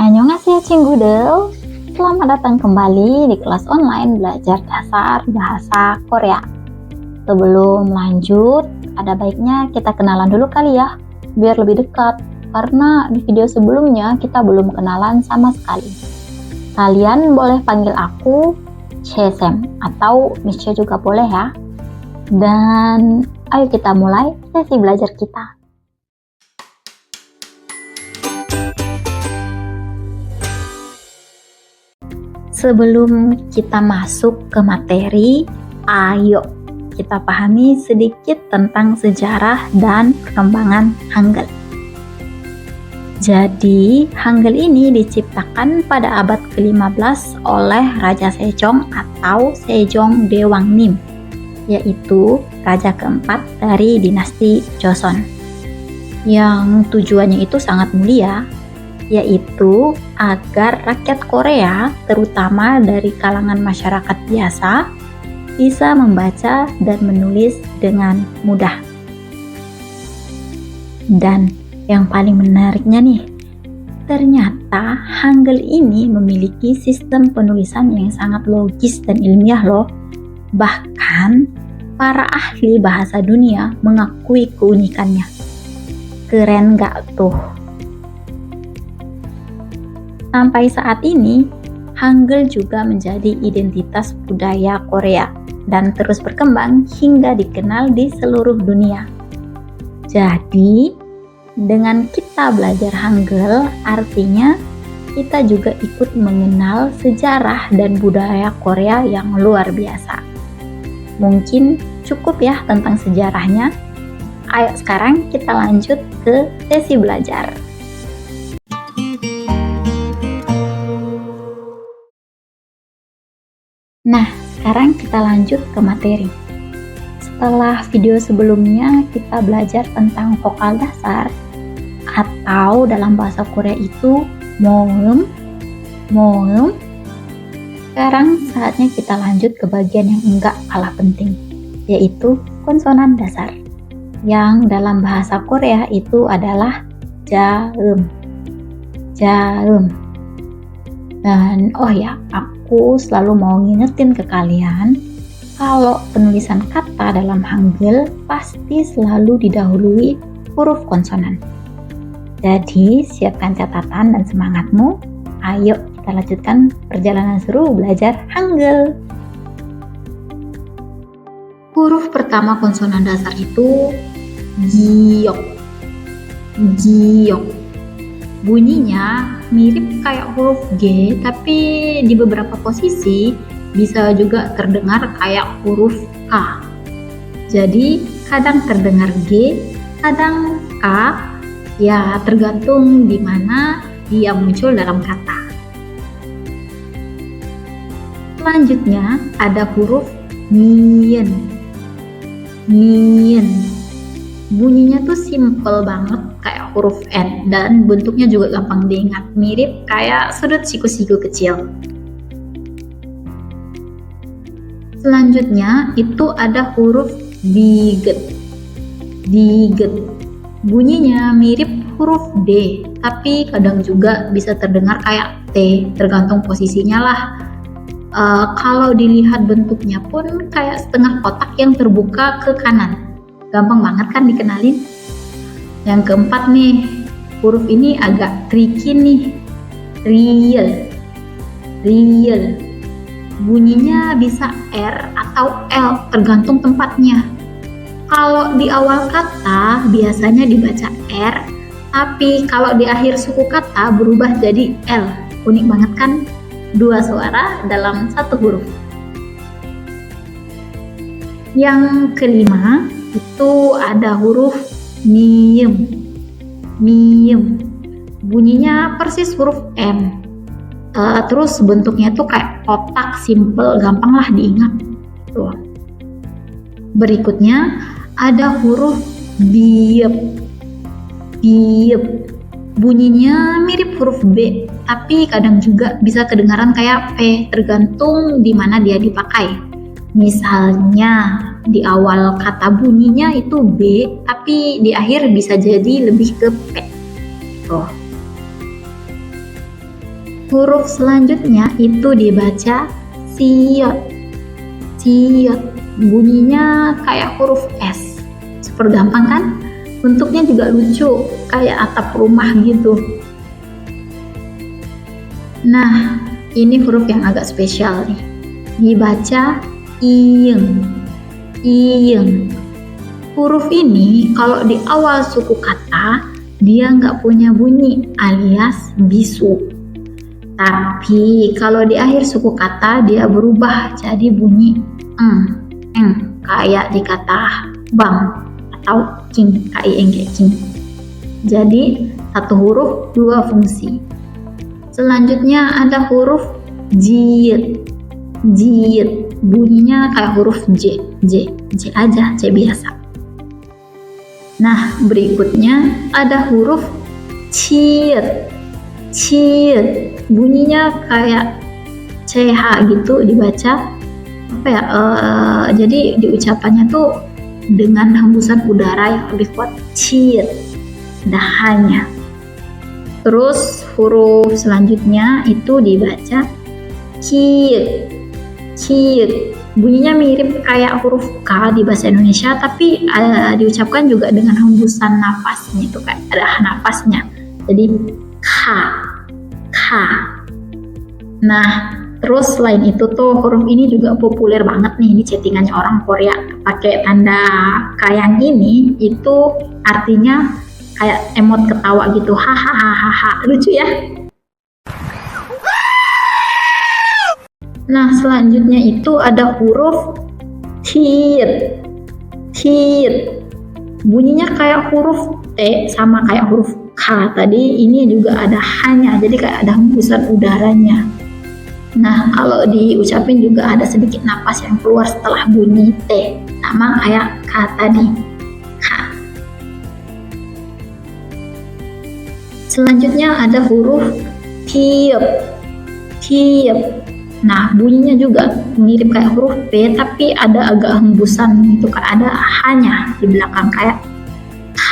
Annyeonghaseyo Cinggudel. Selamat datang kembali di kelas online belajar dasar bahasa Korea. Sebelum lanjut, ada baiknya kita kenalan dulu kali ya, biar lebih dekat. Karena di video sebelumnya kita belum kenalan sama sekali. Kalian boleh panggil aku Chesem atau Miss Che juga boleh ya. Dan ayo kita mulai sesi belajar kita. Sebelum kita masuk ke materi, ayo kita pahami sedikit tentang sejarah dan perkembangan Hangul. Jadi, Hangul ini diciptakan pada abad ke-15 oleh Raja Sejong atau Sejong Dewangnim, yaitu raja keempat dari dinasti Joseon. Yang tujuannya itu sangat mulia, yaitu agar rakyat Korea, terutama dari kalangan masyarakat biasa, bisa membaca dan menulis dengan mudah. Dan yang paling menariknya nih, ternyata Hangul ini memiliki sistem penulisan yang sangat logis dan ilmiah loh. Bahkan para ahli bahasa dunia mengakui keunikannya. Keren gak tuh? Sampai saat ini, Hangul juga menjadi identitas budaya Korea dan terus berkembang hingga dikenal di seluruh dunia. Jadi, dengan kita belajar Hangul, artinya kita juga ikut mengenal sejarah dan budaya Korea yang luar biasa. Mungkin cukup ya tentang sejarahnya. Ayo sekarang kita lanjut ke sesi belajar. Nah, sekarang kita lanjut ke materi. Setelah video sebelumnya kita belajar tentang vokal dasar atau dalam bahasa Korea itu moeum. Sekarang saatnya kita lanjut ke bagian yang enggak kalah penting, yaitu konsonan dasar. Yang dalam bahasa Korea itu adalah jaeum. Dan oh ya, aku selalu mau ngingetin ke kalian kalau penulisan kata dalam Hangul pasti selalu didahului huruf konsonan. Jadi siapkan catatan dan semangatmu. Ayo kita lanjutkan perjalanan seru belajar Hangul. Huruf pertama konsonan dasar itu giok. Bunyinya mirip kayak huruf G, tapi di beberapa posisi bisa juga terdengar kayak huruf K. Jadi kadang terdengar G, kadang K, ya tergantung di mana dia muncul dalam kata. Selanjutnya ada huruf nien. Bunyinya tuh simple banget kayak huruf N dan bentuknya juga gampang diingat, mirip kayak sudut siku-siku kecil. Selanjutnya itu ada huruf diget. Bunyinya mirip huruf D, tapi kadang juga bisa terdengar kayak T, tergantung posisinya lah. Kalau dilihat bentuknya pun kayak setengah kotak yang terbuka ke kanan. Gampang banget kan dikenalin. Yang keempat nih, huruf ini agak tricky nih. Riel. Bunyinya bisa R atau L, tergantung tempatnya. Kalau di awal kata biasanya dibaca R, tapi kalau di akhir suku kata berubah jadi L. Unik banget kan? Dua suara dalam satu huruf. Yang kelima itu ada huruf miem. Bunyinya persis huruf M. Terus bentuknya tuh kayak kotak, simple, gampang lah diingat. Tuh. Berikutnya ada huruf biep. Bunyinya mirip huruf B, tapi kadang juga bisa kedengaran kayak P, tergantung di mana dia dipakai. Misalnya di awal kata bunyinya itu B, tapi di akhir bisa jadi lebih ke P. Tuh. Huruf selanjutnya itu dibaca siot. Siot. Bunyinya kayak huruf S. Super gampang kan? Bentuknya juga lucu, kayak atap rumah gitu. Nah, ini huruf yang agak spesial nih. Dibaca iyeng. Iyeng. Huruf ini kalau di awal suku kata, dia nggak punya bunyi alias bisu. Tapi kalau di akhir suku kata, dia berubah jadi bunyi kayak di kata bang atau king, kayak king. Jadi satu huruf dua fungsi. Selanjutnya ada huruf jit. Jit bunyinya kayak huruf J aja, J biasa. Nah, berikutnya ada huruf cit. Cit bunyinya kayak CH gitu dibaca. Jadi diucapannya tuh dengan hembusan udara yang lebih kuat, cit, dahannya. Terus huruf selanjutnya itu dibaca kit. Kit bunyinya mirip kayak huruf K di bahasa Indonesia, tapi diucapkan juga dengan hembusan nafasnya, itu kayak ada nafasnya, jadi K. Nah, terus selain itu tuh huruf ini juga populer banget nih di chattingannya orang Korea. Pakai tanda kayak ini, itu artinya kayak emot ketawa gitu, hahaha, lucu ya. Nah, selanjutnya itu ada huruf tit. Tit bunyinya kayak huruf T sama kayak huruf K tadi. Ini juga ada hanya, jadi kayak ada hembusan udaranya. Nah, kalau diucapin juga ada sedikit napas yang keluar setelah bunyi T, sama kayak K tadi. K. Selanjutnya ada huruf tiep. Tiep. Nah, bunyinya juga mirip kayak huruf P, tapi ada agak hembusan itu, kayak ada hanya di belakang kayak K.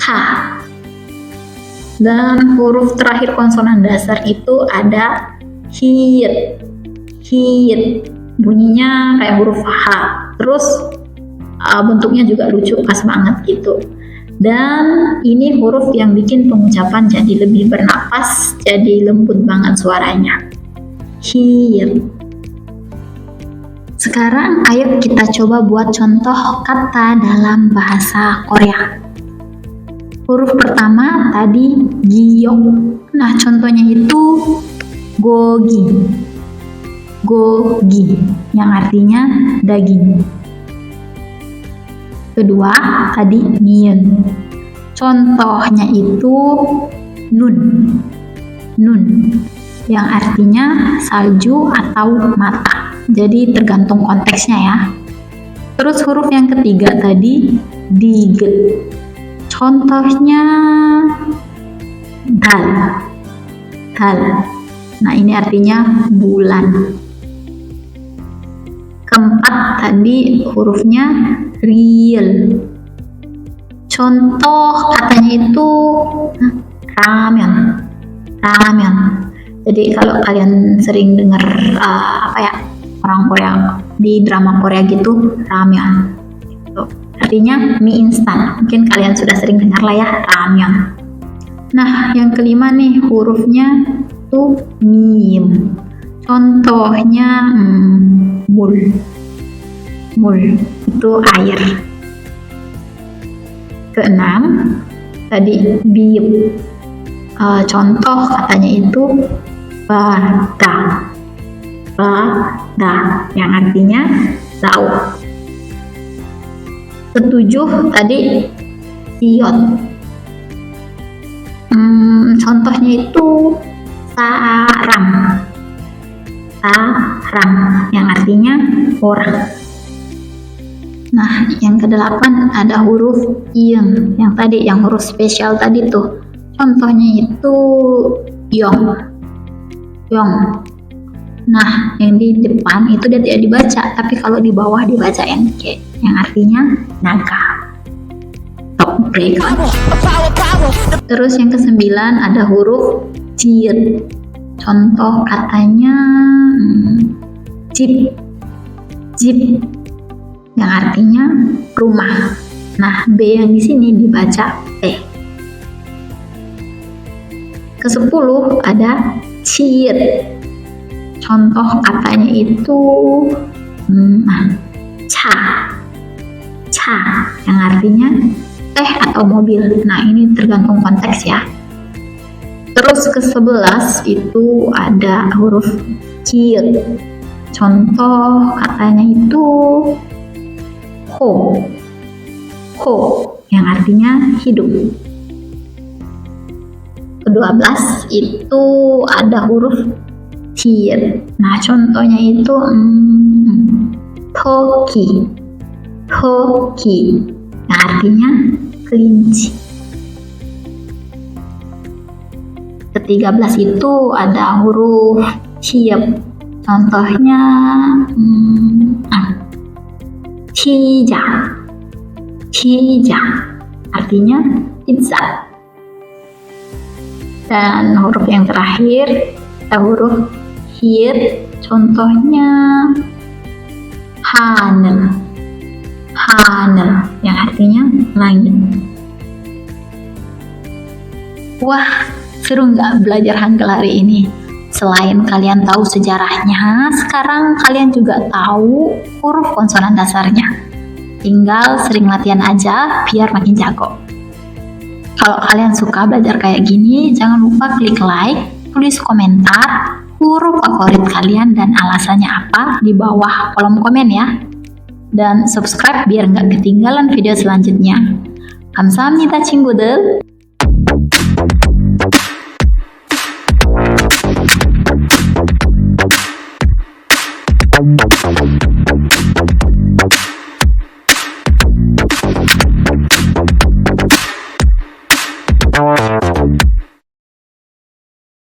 K. Dan huruf terakhir konsonan dasar itu ada hit. Hit bunyinya kayak huruf H. Terus bentuknya juga lucu, pas banget gitu. Dan ini huruf yang bikin pengucapan jadi lebih bernapas, jadi lembut banget suaranya. Hit. Sekarang ayo kita coba buat contoh kata dalam bahasa Korea. Huruf pertama tadi giok. Nah, contohnya itu gogi. Gogi yang artinya daging. Kedua tadi nyun. Contohnya itu nun. Nun yang artinya salju atau mata. Jadi tergantung konteksnya ya. Terus huruf yang ketiga tadi diget. Contohnya dal. Dal. Nah, ini artinya bulan. Keempat tadi hurufnya real. Contoh katanya itu ramyeon. Ramyeon. Jadi kalau kalian sering dengar orang Korea di drama Korea gitu, ramyeon gitu. Artinya mie instan. Mungkin kalian sudah sering dengar lah ya, ramyeon. Nah, yang kelima nih hurufnya tuh mim. Contohnya mul. Mul itu air. Keenam tadi biup. Contoh katanya itu bada. Bada yang artinya lauk. Ketujuh tadi siot. Contohnya itu sarang. Sarang yang artinya orang. Nah, yang kedelapan ada huruf iyeng. Yang tadi, yang huruf spesial tadi tuh. Contohnya itu yong. Yong. Nah, yang di depan itu dia tidak dibaca, tapi kalau di bawah dibaca NK, yang artinya naga. Top break. Terus yang kesembilan ada huruf C. Jeep. Contoh katanya Jeep. Jeep yang artinya rumah. Nah, B yang di sini dibaca T. Ke-10 ada Cheer. Contoh katanya itu ca. Ca yang artinya teh atau mobil. Nah, ini tergantung konteks ya. Terus ke-11 itu ada huruf Q. Contoh katanya itu ho. Ho yang artinya hidup. Ke-12 itu ada huruf T. Nah, contohnya itu toki. Toki yang artinya kelinci. Ke-13 itu ada huruf Ciep. Contohnya Cija. Cija artinya pizza. Dan huruf yang terakhir ada huruf Hit. Contohnya Hanel. Hanel yang artinya langit. Wah, seru nggak belajar Hangul hari ini? Selain kalian tahu sejarahnya, sekarang kalian juga tahu huruf konsonan dasarnya. Tinggal sering latihan aja biar makin jago. Kalau kalian suka belajar kayak gini, jangan lupa klik like, tulis komentar, huruf favorit kalian dan alasannya apa di bawah kolom komen ya. Dan subscribe biar nggak ketinggalan video selanjutnya. Kamsahamnida 친구들.